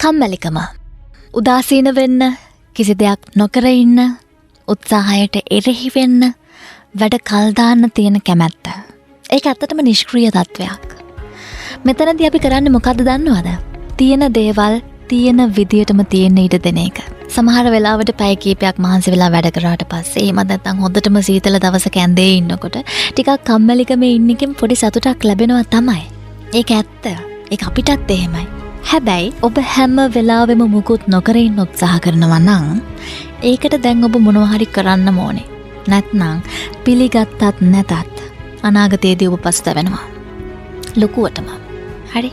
කම්මැලිකම. උදාසීන වෙන්න, කිසි දෙයක් නොකර ඉන්න, උත්සාහයට එරෙහි වෙන්න, වැඩ කල් දාන්න තියෙන කැමැත්ත. ඒක ඇත්තටම නිෂ්ක්‍රීය තත්වයක්. මෙතනදී අපි කරන්නේ මොකද්ද දන්නවද? තියෙන දේවල් තියෙන විදියටම තියෙන්න ඉඩ දෙන එක. සමහර වෙලාවට පැය කීපයක් මහන්සි වෙලා වැඩ කරාට පස්සේ එහෙම නැත්නම් හොඳටම සීතල දවසක ඇඳේ ඉන්නකොට ටිකක් කම්මැලිකමේ ඉන්න එකෙන් පොඩි සතුටක් ලැබෙනවා තමයි. ඒක ඇත්ත. ඒක අපිටත් එහෙමයි. හැබැයි ඔබ හැම වෙලාවෙම මුකුත් නොකර ඉන්න උත්සාහ කරනවා නම් ඒකට දැන් ඔබ මොනවා හරි කරන්න ඕනේ. නැත්නම් පිළිගත්තත් නැතත් අනාගතයේදී ඔබ පසුතැවෙනවා. ලොකුවටම. හරි.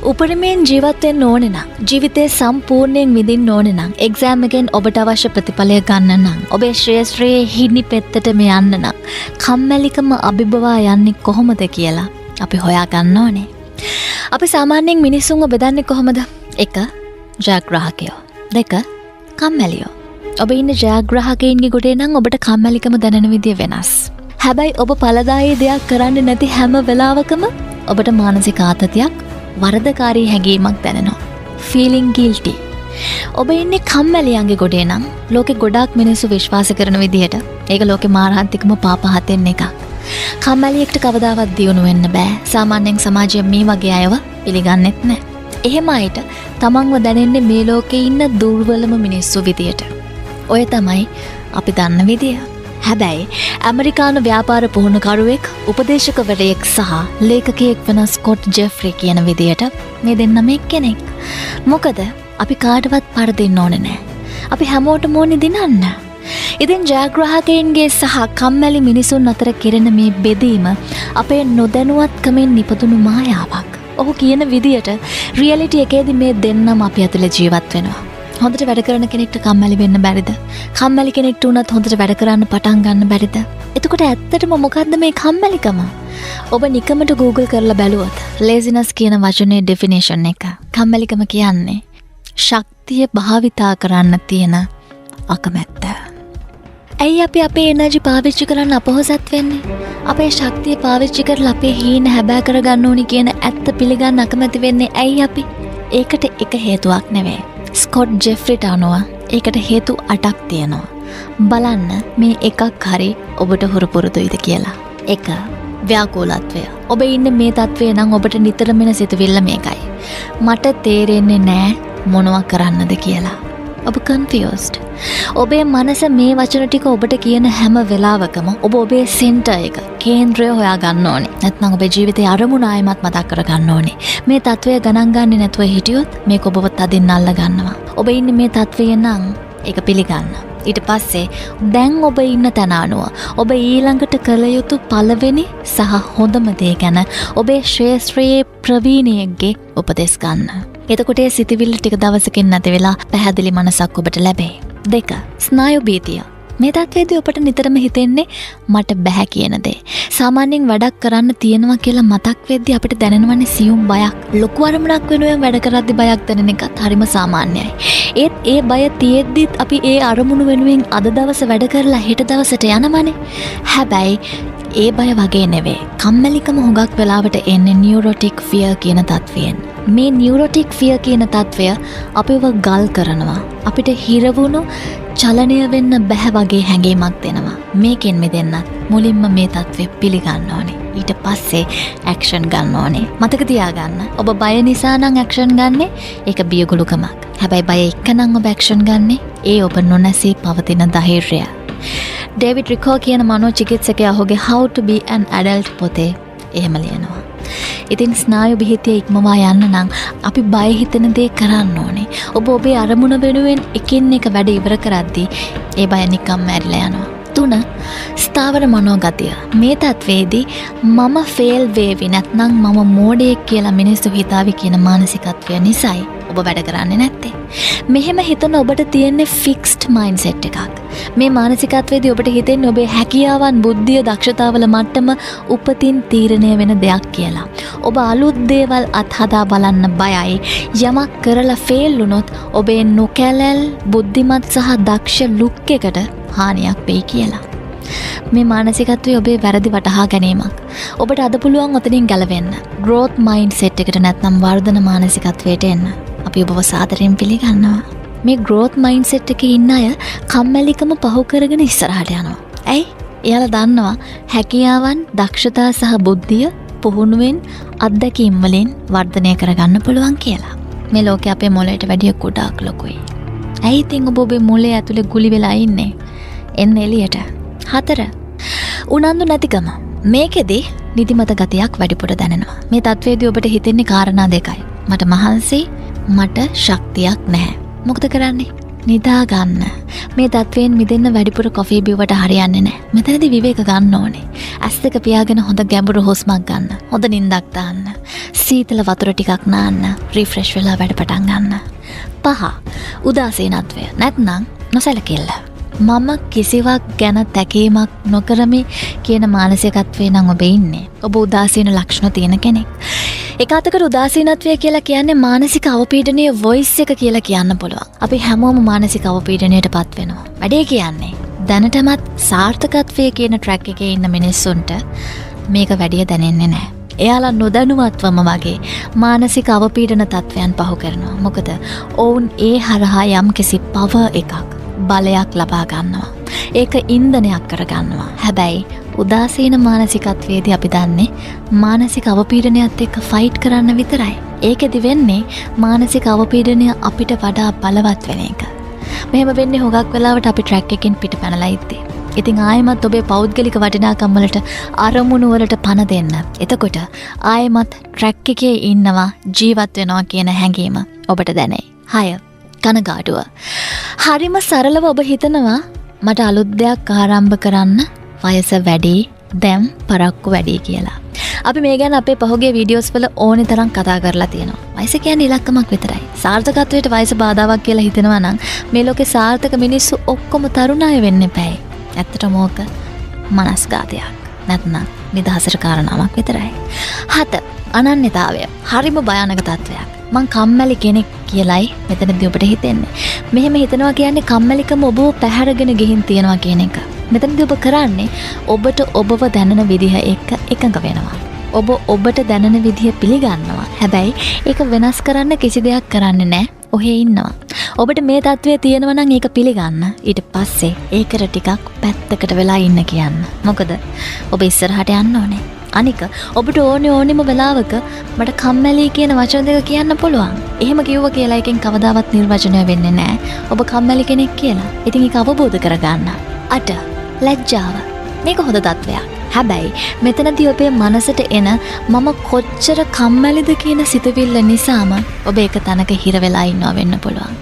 උපරිමයෙන් ජීවත් වෙන්න ඕනේ නම්, ජීවිතේ සම්පූර්ණයෙන් විඳින්න ඕනේ නම්, එක්සෑම් එකෙන් ඔබට අවශ්‍ය ප්‍රතිඵලය ගන්න නම්, ඔබේ ශ්‍රේෂ්ඨයේ හිණි පෙත්තට මේ යන්න නම්, කම්මැලිකම අභිබවා යන්නේ කොහොමද කියලා අපි හොයා ගන්න ඕනේ. අපි සාමාන්‍යයෙන් මිනිස්සුන්ව බෙදන්නේ කොහොමද? 1. ජයග්‍රාහකයෝ. 2. කම්මැලියෝ. ඔබ ඉන්න ජයග්‍රාහකයින්ගේ ගොඩේ නම් ඔබට කම්මැලිකම දැනෙන විදිය වෙනස්. හැබැයි ඔබ පළදායී දෙයක් කරන්නේ නැති හැම වෙලාවකම ඔබට මානසික ආතතියක්, වරදකාරී හැඟීමක් දැනෙනවා. feeling guilty. ඔබ ඉන්නේ කම්මැලියන්ගේ ගොඩේ නම් ලෝකෙ ගොඩාක් මිනිස්සු විශ්වාස කරන විදිහට ඒක ලෝකෙ මාරාන්තිකම පාපහතෙන් එකක්. කම්මැලියෙක්ට කවදාවත් දියුණු වෙන්න බෑ. සාමාන්‍යයෙන් සමාජයේ මේ වගේ අයව පිළිගන්නෙත් නෑ. එහෙම අයට තමන්ව දැනෙන්නේ මේ ලෝකේ ඉන්න දුර්වලම මිනිස්සු විදියට. ඔය තමයි අපි දන්න විදිය. හැබැයි ඇමරිකානු ව්‍යාපාර පුහුණුකරුවෙක්, උපදේශකවරයෙක් සහ ලේඛකයෙක් වන ස්කොට් ජෙෆ්රි කියන විදියට මේ දෙන්නම එක්කෙනෙක්. මොකද අපි කාටවත් පරදින්න ඕනේ නෑ. අපි හැමෝටම ඕනේ දිනන්න. ඉතින් ජයග්‍රාහකයින්ගේ සහ කම්මැලි මිනිසුන් අතර කෙරෙන මේ බෙදීම අපේ නොදැනුවත්කමින් නිපදුණු මායාවක්. ඔහු කියන විදියට රියැලිටි එකේදී මේ දෙන්නම අපි ඇතුලේ ජීවත් වෙනවා. හොඳට වැඩ කරන කෙනෙක්ට කම්මැලි වෙන්න බැරිද? කම්මැලි කෙනෙක්ට උනත් හොඳට වැඩ කරන්න පටන් ගන්න බැරිද? එතකොට ඇත්තටම මොකද්ද මේ කම්මැලිකම? ඔබ නිකමට Google කරලා බැලුවොත් laziness කියන වචනේ definition එක. කම්මැලිකම කියන්නේ ශක්තිය භාවිතා කරන්න තියෙන අකමැත්ත. ඇයි අපි අපේ එනර්ජි පාවිච්චි කරන්න අපොහසත් වෙන්නේ? අපේ ශක්තිය පාවිච්චි කරලා අපේ හීන හැබෑ කරගන්න ඕනි කියන ඇත්ත පිළිගන්න අකමැති වෙන්නේ ඇයි අපි? ඒකට එක හේතුවක් නෙවෙයි. ස්කොට් ජෙෆ්රිට අනුව ඒකට හේතු 8ක් තියෙනවා. බලන්න මේ එකක් හරි ඔබට හුරු පුරුදුයිද කියලා. 1. ව්‍යාකූලත්වය. ඔබ ඉන්නේ මේ තත්වයේ නම් ඔබට නිතරම එන සිතුවිල්ල මේකයි. මට තේරෙන්නේ නෑ මොනවා කරන්නද කියලා. ඔබ confused. ඔබේ මනස මේ වචන ටික ඔබට කියන හැම වෙලාවකම ඔබ ඔබේ සෙන්ටර් එක, කේන්ද්‍රය හොයා ගන්න ඕනේ. නැත්නම් ඔබේ ජීවිතයේ අරමුණ ආයමත් මතක් කර ගන්න ඕනේ. මේ තත්වය ගණන් ගන්නේ නැතුව හිටියොත් මේක ඔබව තදින් අල්ල ගන්නවා. ඔබ ඉන්නේ මේ තත්වයේ නම් ඒක පිළිගන්න. ඊට පස්සේ දැන් ඔබ ඉන්න තැන අනුව ඔබ ඊළඟට කළ යුතු පළවෙනි සහ හොඳම දේ ගැන ඔබේ ශ්‍රේෂ්ඨයේ ප්‍රවීණයෙක්ගේ උපදෙස් ගන්න. එතකොට ඒ සිතවිල්ල ටික දවසකින් නැති වෙලා පැහැදිලි මනසක් ඔබට ලැබේ. 2. ස්නායු භීතිය. මේ තත්ත්වයේදී ඔබට නිතරම හිතෙන්නේ මට බෑ කියන දේ. සාමාන්‍යයෙන් වැඩක් කරන්න තියෙනවා කියලා මතක් වෙද්දී අපිට දැනෙනවනේ සියුම් බයක්. ලොකු අරමුණක් වෙනුවෙන් වැඩ කරද්දී බයක් දැනෙන එකත් හරිම සාමාන්‍යයි. ඒත් ඒ බය තියෙද්දිත් අපි ඒ අරමුණු වෙනුවෙන් අද දවස වැඩ කරලා හෙට දවසට යනවනේ. හැබැයි ඒ බය වගේ නෙවෙයි. කම්මැලිකම හුඟක් වෙලාවට එන්නේ නියුරොටික් ෆියර් කියන තත්වයෙන්. මේ නියුරොටික් ෆියර් කියන තත්වය අපිව ගල් කරනවා. අපිට හිරවුණු චලනය වෙන්න බැහැ වගේ හැඟීමක් දෙනවා. මේකෙන් මිදෙන්නත් මුලින්ම මේ තත්වය පිළිගන්න ඕනේ. ඊට පස්සේ ඇක්ෂන් ගන්න ඕනේ. මතක තියාගන්න. ඔබ බය නිසා නම් ඇක්ෂන් ගන්නෙ ඒක බියගුලුකමක්. හැබැයි බය එක්ක නම් ඔබ ඇක්ෂන් ගන්නෙ ඒ ඔබ නොනැසී පවතින ධෛර්යය. ඩේවිඩ් රිකෝ කියන මනෝචිකිත්සකයා ඔහුගේ How to be an adult පොතේ එහෙම ලියනවා. ඉතින් ස්නායු බිහිතිය ඉක්මවා යන්න නම් අපි බය හිතෙන දේ කරන්න ඕනේ. ඔබ ඔබේ අරමුණ වෙනුවෙන් එකින් එක වැඩ ඉවර කරද්දී ඒ බය නිකම්ම ඇරිලා යනවා. 3. ස්ථාවර මනෝගතිය. මේ තත්වයේදී මම ෆේල් වේවි නැත්නම් මම මෝඩයෙක් කියලා මිනිස්සු හිතාවි කියන මානසිකත්වය නිසායි ඔබ වැඩ කරන්නේ නැත්තේ. මෙහෙම හිතන ඔබට තියෙන්නේ ෆික්ස්ඩ් මයින්ඩ්සෙට් එකක්. මේ මානසිකත්වයේදී ඔබට හිතෙන්නේ ඔබේ හැකියාවන්, බුද්ධිය, දක්ෂතාවල මට්ටම උපතින් තීරණය වෙන දෙයක් කියලා. ඔබ අලුත් දේවල් අත්හදා බලන්න බයයි. යමක් කරලා ෆේල් වුණොත් ඔබේ නොකැලැල්, බුද්ධිමත් සහ දක්ෂ ලුක් එකට හානියක් වෙයි කියලා. මේ මානසිකත්වය ඔබේ වැරදි වටහා ගැනීමක්. ඔබට අද පුළුවන් ඔතනින් ගැලවෙන්න. growth mindset එකට නැත්නම් වර්ධන මානසිකත්වයට එන්න. අපි අපි ඔබව සාදරයෙන් පිළිගන්නවා. මේ growth mindset එකේ ඉන්න අය කම්මැලිකම පහු කරගෙන ඉස්සරහට යනවා. ඇයි? එයාලා දන්නවා හැකියාවන්, දක්ෂතා සහ බුද්ධිය පුහුණුවෙන් අත්දැකීම් වලින් වර්ධනය කරගන්න පුළුවන් කියලා. මේ ලෝකේ අපේ මොළයට වැඩිය ගොඩාක් ලොකුයි. ඇයි ඉතින් ඔබ ඔබේ මොළය ඇතුලේ ගුලි වෙලා ඉන්නේ? එන්න එළියට. 4. උනන්දු නැතිකම. මේකෙදි නිදිමත ගතියක් වැඩිපුර දැනෙනවා. මේ තත්වයේදී ඔබට හිතෙන්නේ කාරණා දෙකයි. මට මහන්සි, මට ශක්තියක් නැහැ. මොකද කරන්නේ? නිදා ගන්න. මේ තත්වයෙන් මිදෙන්න වැඩිපුර කොෆී බිව්වට හරියන්නේ නැහැ. මෙතනදී විවේක ගන්න ඕනේ. ඇස් දෙක පියාගෙන හොඳ ගැඹුරු හුස්මක් ගන්න. හොඳ නිින්දක් දාන්න. සීතල වතුර ටිකක් නාන්න. රිෆ්‍රෙෂ් වෙලා වැඩ පටන් ගන්න. 5. උදාසීනත්වය. නැත්නම් නොසැලකිල්ල. මම කිසිවක් ගැන තැකීමක් නොකරමි කියන මානසිකත්වයේ නම් ඔබ ඉන්නේ. ඔබ උදාසීන ලක්ෂණ තියෙන කෙනෙක්. එක අතකට උදාසීනත්වය කියලා කියන්නේ මානසික අවපීඩනයේ වොයිස් එක කියලා කියන්න පුළුවන්. අපි හැමෝම මානසික අවපීඩනයට පත් වෙනවා. වැඩේ කියන්නේ දැනටමත් සාර්ථකත්වයේ කියන ට්‍රැක් එකේ ඉන්න මිනිස්සුන්ට මේක වැඩිය දැනෙන්නේ නැහැ. එයාලා නොදැනුවත්වම වගේ මානසික අවපීඩන තත්වයන් පහු කරනවා. මොකද ඔවුන් ඒ හරහා යම්කිසි පවර් එකක්, බලයක් ලබා ගන්නවා. ඒක ඉන්ධනයක් කරගන්නවා. හැබැයි උදාසීන මානසිකත්වයේදී අපි දන්නේ මානසික අවපීඩනයත් එක්ක ෆයිට් කරන්න විතරයි. ඒකෙදි වෙන්නේ මානසික අවපීඩනය අපිට වඩා බලවත් වෙන එක. මෙහෙම වෙන්නේ හුඟක් වෙලාවට අපි ට්‍රැක් එකෙන් පිට පැනලා ඉද්දී. ඉතින් ආයෙමත් ඔබේ පෞද්ගලික වටිනාකම් වලට අරමුණු වලට පණ දෙන්න. එතකොට ආයෙමත් ට්‍රැක් එකේ ඉන්නවා, ජීවත් වෙනවා කියන හැඟීම ඔබට දැනෙයි. 6. කනගාටුව. හරිම සරලව ඔබ හිතනවා මට අලුත් දෙයක් ආරම්භ කරන්න වයස වැඩි, දැන් පරක්කු වැඩි කියලා. අපි මේ ගැන අපේ පහුගිය වීඩියෝස් වල ඕනේ තරම් කතා කරලා තියෙනවා. වයස කියන්නේ ඉලක්කමක් විතරයි. සාර්ථකත්වයට වයස බාධාවක් කියලා හිතනවා නම් මේ ලෝකේ සාර්ථක මිනිස්සු ඔක්කොම තරුණ අය වෙන්න එපැයි. ඇත්තටම ඕක මනස්ගතයක්. නැත්නම් නිදහසට කාරණාවක් විතරයි. 7. අනන්‍යතාවය. හරිම භයානක තත්වයක්. මං කම්මැලි කෙනෙක් කියලයි මෙතනදී ඔබට හිතෙන්නේ. මෙහෙම හිතනවා කියන්නේ කම්මැලිකම ඔබව පැහැරගෙන ගිහින් තියනවා කියන එක. මෙතනදී ඔබ කරන්නේ ඔබට ඔබව දැනෙන විදිහ එක්ක එකඟ වෙනවා. ඔබ ඔබට දැනෙන විදිහ පිළිගන්නවා. හැබැයි ඒක වෙනස් කරන්න කිසි දෙයක් කරන්නේ නැහැ. ඔහේ ඉන්නවා. ඔබට මේ තත්වයේ තියෙනවා නම් ඒක පිළිගන්න. ඊට පස්සේ ඒකට ටිකක් පැත්තකට වෙලා ඉන්න කියන්න. මොකද ඔබ ඉස්සරහට යන්න ඕනේ. අනික ඔබට ඕනෙම වෙලාවක මට කම්මැලි කියන වචන දෙක කියන්න පුළුවන්. එහෙම කිව්ව කියලා එකෙන් කවදාවත් නිර්වචනය වෙන්නේ නැහැ. ඔබ කම්මැලි කෙනෙක් කියලා. ඉතින් ඒක අවබෝධ කරගන්න. 8. ලැජ්ජාව. මේක හොඳ තත්වයක්. හැබැයි මෙතනදී ඔබේ මනසට එන මම කොච්චර කම්මැලිද කියන සිතුවිල්ල නිසාම ඔබ එක තැනක හිර වෙලා ඉන්නවා වෙන්න පුළුවන්.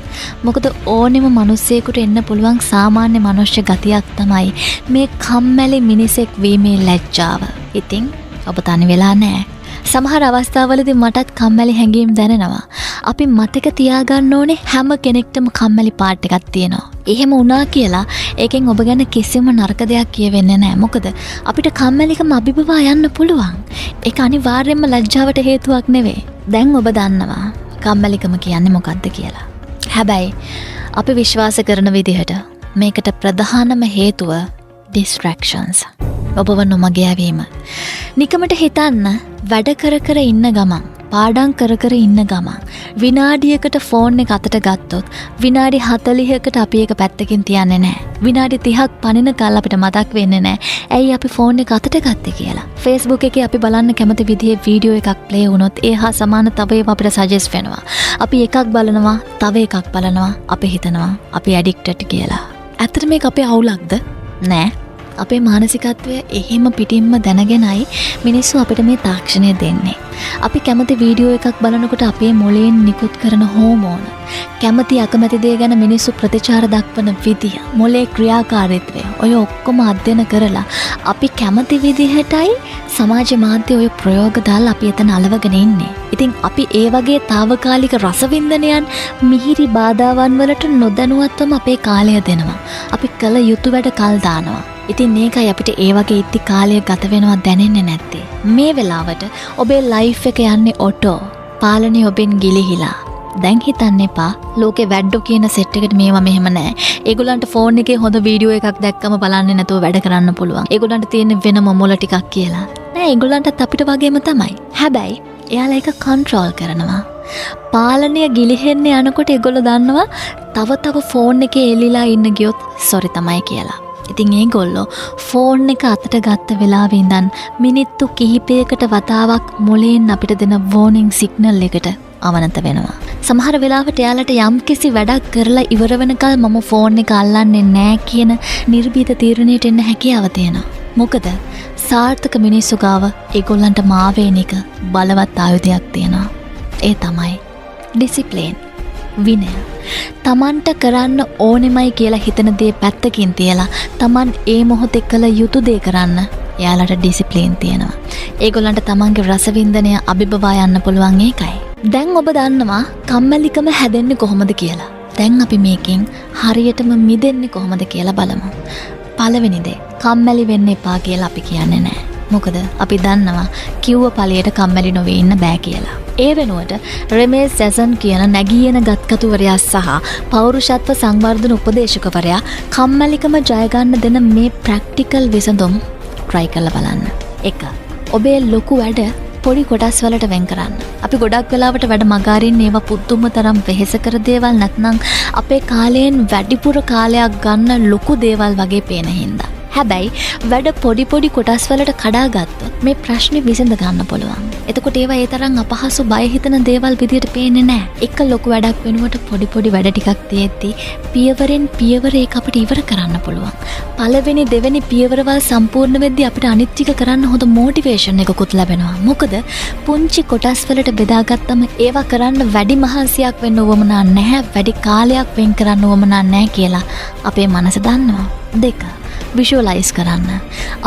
මොකද ඕනෙම මිනිස්සෙකුට එන්න පුළුවන් සාමාන්‍ය මනුෂ්‍ය ගතියක් තමයි මේ කම්මැලි මිනිසෙක් වීමේ ලැජ්ජාව. ඉතින් ඔබ තනි වෙලා නැහැ. සමහර අවස්ථාවලදී මටත් කම්මැලි හැඟීම් දැනෙනවා. අපි මතක තියාගන්න ඕනේ හැම කෙනෙක්ටම කම්මැලි පාට් එකක් තියෙනවා. එහෙම වුණා කියලා ඒකෙන් ඔබ ගැන කිසිම නරක දෙයක් කියවෙන්නේ නැහැ. මොකද අපිට කම්මැලිකම අභිබවා යන්න පුළුවන්. ඒක අනිවාර්යයෙන්ම ලැජ්ජාවට හේතුවක් නෙවෙයි. දැන් ඔබ දන්නවා කම්මැලිකම කියන්නේ මොකක්ද කියලා. හැබැයි අපි විශ්වාස කරන විදිහට මේකට ප්‍රධානම හේතුව distractions. ඔබව නොමග යැවීම. නිකමට හිතන්න වැඩ කර ඉන්න ගමන්, පාඩම් කර ඉන්න ගමන් විනාඩියකට ෆෝන් එක අතට ගත්තොත් විනාඩි 40කට අපි ඒක පැත්තකින් තියන්නේ නැහැ. විනාඩි 30ක් පනින කල් අපිට මතක් වෙන්නේ නැහැ. ඇයි අපි ෆෝන් එක අතට ගත්තේ කියලා. Facebook එකේ අපි බලන්න කැමති විදිහේ වීඩියෝ එකක් ප්ලේ වුණොත් ඒ හා සමාන තව ඒවා අපිට සජෙස්ට් වෙනවා. අපි එකක් බලනවා, තව එකක් බලනවා. අපි හිතනවා අපි ඇඩික්ටඩ් කියලා. ඇත්තට මේක අපේ අවුලක්ද? නෑ. අපේ මානසිකත්වය එහෙම පිටින්ම දැනගෙනයි මිනිස්සු අපිට මේ තාක්ෂණය දෙන්නේ. අපි කැමති වීඩියෝ එකක් බලනකොට අපේ මොළයෙන් නිකුත් කරන හෝමෝන, කැමති අකමැති දේ ගැන මිනිස්සු ප්‍රතිචාර දක්වන විදිය, මොළේ ක්‍රියාකාරීත්වය ඔය ඔක්කොම අධ්‍යයන කරලා අපි කැමති විදිහටයි සමාජ මාධ්‍ය ඔය ප්‍රයෝග දාලා අපි එතන අලවගෙන ඉන්නේ. ඉතින් අපි ඒ වගේ తాවකාලික රසවින්දනයන්, මිහිරි බාධාවන් වලට නොදැනුවත්වම අපේ කාලය දෙනවා. අපි කල යුතු වැඩ කල් දානවා. ඉතින් මේකයි අපිට ඒ වගේ ඉති කාලය ගත වෙනවා දැනෙන්නේ නැත්තේ. මේ වෙලාවට ඔබේ ලයිෆ් එක යන්නේ ඔටෝ. පාලනය ඔබෙන් ගිලිහිලා. දැන් හිතන්න එපා ලෝකේ වැඩෝ කියන සෙට් එකට මේවා මෙහෙම නැහැ. ඒගොල්ලන්ට ෆෝන් එකේ හොඳ වීඩියෝ එකක් දැක්කම බලන්නේ නැතුව වැඩ කරන්න පුළුවන්. ඒගොල්ලන්ට තියෙන වෙනම මොළ ටිකක් කියලා. නෑ ඒගොල්ලන්ටත් අපිට වගේම තමයි. හැබැයි එයාලා ඒක කන්ට්‍රෝල් කරනවා. පාලනය ගිලිහෙන්න යනකොට ඒගොල්ලෝ දන්නවා තව ෆෝන් එකේ එල්ලිලා ඉන්න ගියොත් සොරි තමයි කියලා. ඉතින් ඒගොල්ලෝ ෆෝන් එක අතට ගත්ත වෙලාවෙ ඉඳන් මිනිත්තු කිහිපයකට වතාවක් මොලේන් අපිට දෙන වෝනින් සිග්නල් එකට අවනත වෙනවා. සමහර වෙලාවට එයාලට යම්කිසි වැඩක් කරලා ඉවර වෙනකල් මම ෆෝන් එක අල්ලන්නේ නැහැ කියන නිර්භීත තීරණයට එන්න හැකියාව තියෙනවා. මොකද සාර්ථක මිනිස්සු ගාව ඒගොල්ලන්ට මාවේන එක බලවත් ආයුධයක් තියෙනවා. ඒ තමයි ඩිසිප්ලින්, විනය. තමන්ට කරන්න ඕනෙමයි කියලා හිතන දේ පැත්තකින් තියලා තමන් ඒ මොහොතේ කළ යුතු දේ කරන්න එයාලට ඩිසිප්ලින් තියෙනවා. ඒගොල්ලන්ට තමන්ගේ රසවින්දනය අභිබවා යන්න පුළුවන් ඒකයි. දැන් ඔබ දන්නවා කම්මැලිකම හැදෙන්නේ කොහොමද කියලා. දැන් අපි මේකෙන් හරියටම මිදෙන්නේ කොහොමද කියලා බලමු. පළවෙනි දේ, කම්මැලි වෙන්න එපා කියලා අපි කියන්නේ නැහැ. මොකද අපි දන්නවා කිව්ව ඵලයට කම්මැලි නොවී ඉන්න බෑ කියලා. ඒ වෙනුවට රෙමේ සැසන් කියන නැගීයන ගත්කතුවරයා සහ පෞරුෂත්ව සංවර්ධන උපදේශකවරයා කම්මැලිකම ජය ගන්න දෙන මේ ප්‍රැක්ටිකල් විසඳුම් try කරලා බලන්න. 1. ඔබේ ලොකු වැඩ පොඩි කොටස් වලට වෙන් කරන්න. අපි ගොඩක් වෙලාවට වැඩ මගාරින් ඒවා පුදුම තරම් වෙහෙස කර දේවල් නැත්නම් අපේ කාලයෙන් වැඩිපුර කාලයක් ගන්න ලොකු දේවල් වගේ පේන හින්දා. හැබැයි වැඩ පොඩි කොටස් වලට කඩා ගත්තොත් මේ ප්‍රශ්නේ විසඳ ගන්න පුළුවන්. එතකොට ඒවා ඒ තරම් අපහසු බය හිතන දේවල් විදියට පේන්නේ නැහැ. එක ලොකු වැඩක් වෙනුවට පොඩි වැඩ ටිකක් තියෙද්දි පියවරෙන් පියවර ඒක අපිට ඉවර කරන්න පුළුවන්. පළවෙනි දෙවෙනි පියවරවල් සම්පූර්ණ වෙද්දී අපිට අනිත් ටික කරන්න හොඳ මොටිවේෂන් එකකුත් ලැබෙනවා. මොකද පුංචි කොටස් වලට බෙදාගත්තම ඒවා කරන්න වැඩි මහන්සියක් වෙන්න උවමනා නැහැ, වැඩි කාලයක් වෙන් කරන්න උවමනා නැහැ කියලා අපේ මනස දන්නවා. 2. විෂුවලයිස් කරන්න.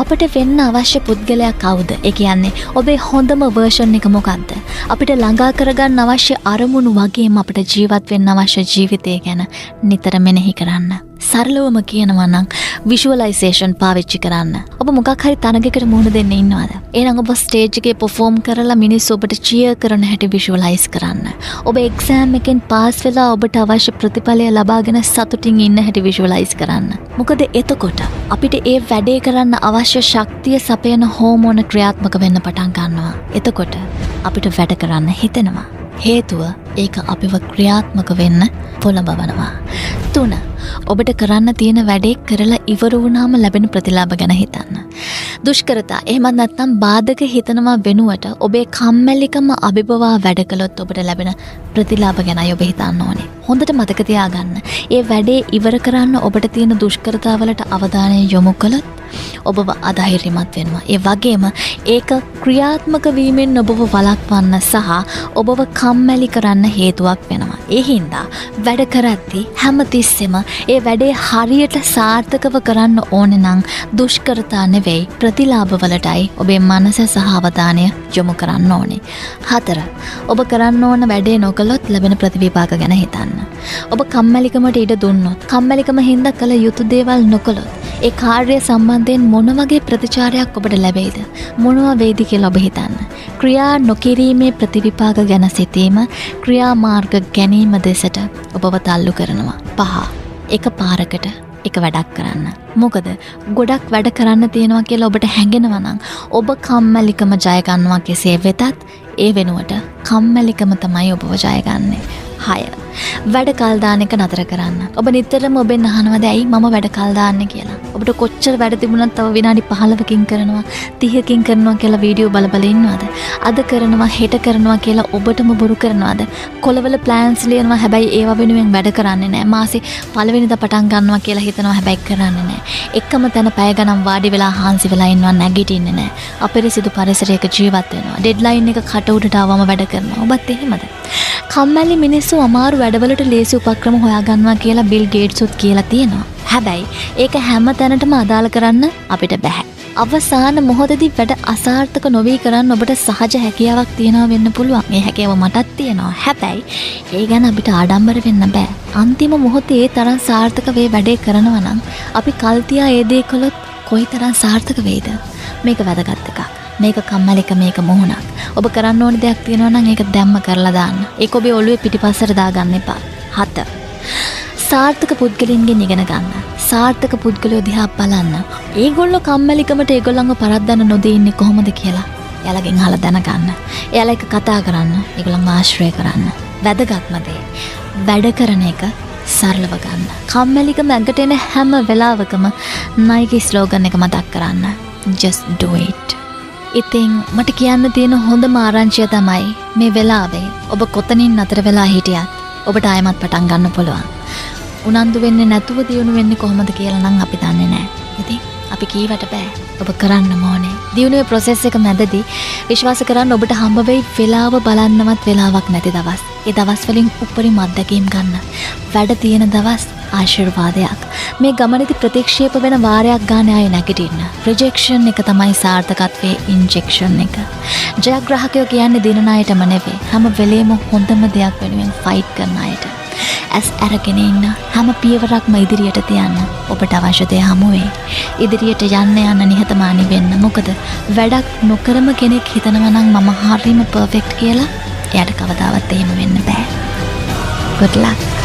අපිට වෙන්න අවශ්‍ය පුද්ගලයා කවුද? ඒ කියන්නේ ඔබේ හොඳම වර්ෂන් එක මොකක්ද? අපිට ළඟා කරගන්න අවශ්‍ය අරමුණු වගේම අපිට ජීවත් වෙන්න අවශ්‍ය ජීවිතය ගැන නිතර මෙනෙහි කරන්න. සරලවම කියනවා නම් විෂුවලයිසේෂන් පාවිච්චි කරන්න. ඔබ මොකක් හරි තරගයකට මුහුණ දෙන්න ඉන්නවද? එහෙනම් ඔබ ස්ටේජ් එකේ perform කරලා මිනිස්සු ඔබට cheer කරන හැටි විෂුවලයිස් කරන්න. ඔබ එක්සෑම් එකෙන් පාස් වෙලා ඔබට අවශ්‍ය ප්‍රතිඵලය ලබාගෙන සතුටින් ඉන්න හැටි විෂුවලයිස් කරන්න. මොකද එතකොට අපිට ඒ වැඩේ කරන්න අවශ්‍ය ශක්තිය සපයන හෝමෝන ක්‍රියාත්මක වෙන්න පටන් ගන්නවා. එතකොට අපිට වැඩ කරන්න හිතෙනවා. හේතුව ඒක අපිව ක්‍රියාත්මක වෙන්න පොළඹවනවා. 3. ඔබට කරන්න තියෙන වැඩේ කරලා ඉවර වුණාම ලැබෙන ප්‍රතිලාභ ගැන හිතන්න. දුෂ්කරතා එහෙමත් නැත්නම් බාධක හිතනවා වෙනුවට ඔබේ කම්මැලිකම අභිබවා වැඩ කළොත් ඔබට ලැබෙන ප්‍රතිලාභ ගැනයි ඔබ හිතන්න ඕනේ. හොඳට මතක තියාගන්න. ඒ වැඩේ ඉවර කරන්න ඔබට තියෙන දුෂ්කරතාවලට අවධානය යොමු කළොත් ඔබව අධෛර්යමත් වෙනවා. ඒ වගේම ඒක ක්‍රියාත්මක වීමෙන් ඔබව වළක්වන්න සහ ඔබව කම්මැලි කරන්න හේතුවක් වෙනවා. ඒ හින්දා වැඩ කරද්දී හැමතිස්සෙම ඒ වැඩේ හරියට සාර්ථකව කරන්න ඕනේ නම් දුෂ්කරතා නෙවෙයි ප්‍රතිලාභවලටයි ඔබේ මනස සහ අවධානය යොමු කරන්න ඕනේ. 4. ඔබ කරන්න ඕන වැඩේ නොකළොත් ලැබෙන ප්‍රතිවිපාක ගැන හිතන්න. ඔබ කම්මැලිකමට ඉඩ දුන්නොත්, කම්මැලිකම හින්දා කළ යුතු දේවල් නොකළොත් ඒ කාර්ය සම්බන්ධයෙන් මොන වගේ ප්‍රතිචාරයක් ඔබට ලැබෙයිද? මොනවා වෙයිද කියලා ඔබ හිතන්න. ක්‍රියා නොකිරීමේ ප්‍රතිවිපාක ගැන සිතීම ක්‍රියාමාර්ග ගැනීම දෙසට ඔබව තල්ලු කරනවා. 5. එක පාරකට එක වැඩක් කරන්න. මොකද ගොඩක් වැඩ කරන්න තියෙනවා කියලා ඔබට හැඟෙනවා නම් ඔබ කම්මැලිකම ජය ගන්නවා කෙසේ වෙතත් ඒ වෙනුවට කම්මැලිකම තමයි ඔබව ජය ගන්නේ. 6. වැඩ කල් දාන එක නතර කරන්න. ඔබ නිතරම ඔබෙන් අහනවාද ඇයි මම වැඩ කල් දාන්නේ කියලා. ඔබට කොච්චර වැඩ තිබුණත් තව විනාඩි 15කින් කරනවා 30කින් කරනවා කියලා වීඩියෝ බල ඉන්නවද? අද කරනවා හෙට කරනවා කියලා ඔබටම බොරු කරනවද? කොළවල ප්ලෑන්ස් ලියනවා හැබැයි ඒව වෙනුවෙන් වැඩ කරන්නේ නැහැ. මාසේ පළවෙනිදා පටන් ගන්නවා කියලා හිතනවා හැබැයි කරන්නේ නැහැ. එකම තැන පැය ගණන් වාඩි වෙලා හාන්සි වෙලා ඉන්නවා නැගිටින්නේ නැහැ. අපිරිසිදු පරිසරයක ජීවත් වෙනවා. ඩෙඩ්ලයින් එක කට උඩට ආවම වැඩ කරනවා. ඔබත් එහෙමද? කම්මැලි මිනිස්සු අමාරු වැඩවලට ලේසි උපක්‍රම හොයාගන්නවා කියලා බිල් ගේට්ස්ුත් කියලා තියෙනවා. හැබැයි ඒක හැම තැනටම අදාළ කරන්න අපිට බෑ. අවසාන මොහොතේදී වැඩ අසාර්ථක නොවී කරන්න ඔබට සහජ හැකියාවක් තියනවා වෙන්න පුළුවන්. ඒ හැකියාව මටත් තියෙනවා. හැබැයි ඒ ගැන අපිට ආඩම්බර වෙන්න බෑ. අන්තිම මොහොතේ ඒ තරම් සාර්ථක වේ වැඩේ කරනවා නම් අපි කල් තියා ඒ දේ කළොත් කොයිතරම් සාර්ථක වෙයිද? මේක වැදගත් එකක්. මේක කම්මැලික මේක මොහොනක්. ඔබ කරන්න ඕනි දෙයක් තියෙනවා නම් ඒක දැම්ම කරලා දාන්න. ඒක ඔබේ ඔළුවේ පිටිපස්සට දාගන්න එපා. 7. සාර්ථක පුද්ගලයන්ගෙන් ඉගෙන ගන්න. සාර්ථක පුද්ගලයෝ දිහා බලන්න. ඒගොල්ලෝ කම්මැලිකමට ඒගොල්ලන්ව පරද්දන්න නොදී ඉන්නේ කොහොමද කියලා එයාලගෙන් අහලා දැනගන්න. එයාලා එක කතා කරන්න, ඒගොල්ලන්ව ආශ්‍රය කරන්න. වැදගත්ම දේ වැඩ කරන එක සරලව ගන්න. කම්මැලිකම ඇඟට එන හැම වෙලාවකම නයිකී ස්ලෝගන් එක මතක් කරන්න. Just do it. ඉතින් මට කියන්න තියෙන හොඳම ආරංචිය තමයි මේ වෙලාවේ ඔබ කොතනින් නතර වෙලා හිටියත් ඔබට ආයමත් පටන් ගන්න පුළුවන්. උනන්දු වෙන්නේ නැතුව දියුණු වෙන්නේ කොහොමද කියලා නම් අපි දන්නේ නැහැ. ඉතින් අපි කීවට බෑ. ඔබ කරන්න ඕනේ. දියුණුවේ process එක මැදදී විශ්වාස කරන්න ඔබට හම්බ වෙයි වෙලාව බලන්නවත් වෙලාවක් නැති දවස්. ඒ දවස් වලින් උපරිම අත්දැකීම් ගන්න. වැඩ තියෙන දවස් ආශිර්වාදයක්. මේ ගමනේදී ප්‍රතික්ෂේප වෙන වාරයක් ගන්න ආයේ නැගිටින්න. රිජෙක්ෂන් එක තමයි සාර්ථකත්වයේ ඉන්ජෙක්ෂන් එක. ජයග්‍රාහකයෝ කියන්නේ දිනන අයටම නෙවෙයි. හැම වෙලේම හොඳම දෙයක් වෙනුවෙන් ෆයිට් කරන අයට. ඇස් අරගෙන ඉන්න හැම පියවරක්ම ඉදිරියට තියන්න. ඔබට අවශ්‍ය දේ හමු වෙයි. ඉදිරියට යන්න නිහතමානී වෙන්න. මොකද වැඩක් නොකරම කෙනෙක් හිතනවා නම් මම හරියම පර්ෆෙක්ට් කියලා එයාට කවදාවත් එහෙම වෙන්න බෑ. Good luck.